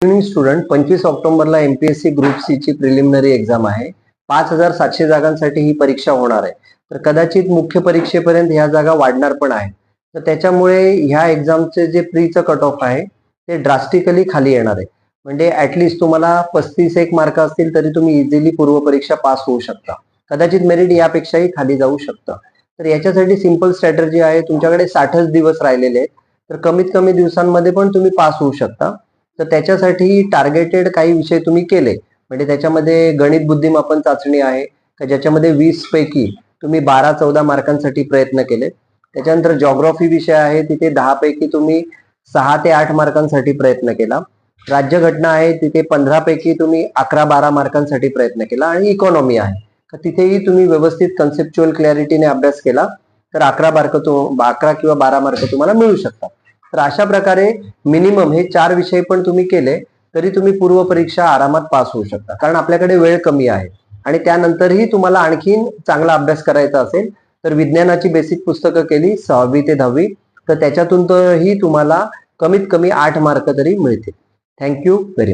Evening student 25 ऑक्टोबरला MPSC group C ची preliminary exam आहे. 5700 जागांसाठी ही परीक्षा होणार आहे. तर कदाचित मुख्य परीक्षेपर्यंत ह्या जागा वाढणार पण आहे. तर त्याच्यामुळे ह्या एक्झामचे जे प्रीचं कट ऑफ आहे ते ड्रास्टिकली खाली येणार आहे. म्हणजे ऍटलिस्ट तुम्हाला 35 मार्क असतील तरी तुम्ही इझिली पूर्व परीक्षा पास होऊ शकता. कदाचित मेरिट यापेक्षाही खाली जाऊ शकतं. तर याच्यासाठी सिंपल स्ट्रॅटर्जी आहे. तुमच्याकडे 60च दिवस राहिलेले आहेत. तर कमीत कमी दिवसांमध्ये पण तुम्ही पास होऊ शकता. तर त्याच्यासाठी टार्गेटेड काही विषय तुम्ही केले, म्हणजे त्याच्यामध्ये गणित बुद्धिमापन चाचणी आहे का ज्याच्यामध्ये 20 पैकी तुम्ही 12-14 मार्कांसाठी प्रयत्न केले. त्याच्यानंतर जॉग्राफी विषय आहे, तिथे 10 पैकी तुम्ही 6 ते 8 मार्कांसाठी प्रयत्न केला. राज्यघटना आहे, तिथे 15 पैकी तुम्ही 11-12 मार्कांसाठी प्रयत्न केला. आणि इकॉनॉमी आहे तर तिथेही तुम्ही व्यवस्थित कन्सेप्च्युअल क्लॅरिटीने अभ्यास केला तर 11 किंवा 12 मार्क तुम्हाला मिळू शकतात. तर अशा प्रकारे मिनिमम हे 4 विषय पण तुम्ही केले तरी तुम्ही पूर्व परीक्षा आरामात पास होऊ शकता, कारण आपल्याकडे वेळ कमी आहे. आणि त्यानंतरही तुम्हाला आणखीन चांगला अभ्यास करायचा असेल तर विज्ञानाची बेसिक पुस्तकं केली 6वी ते 10वी, तर त्याच्यातून ही तुम्हाला कमीत कमी 8 मार्क तरी मिळतील. Thank you very much.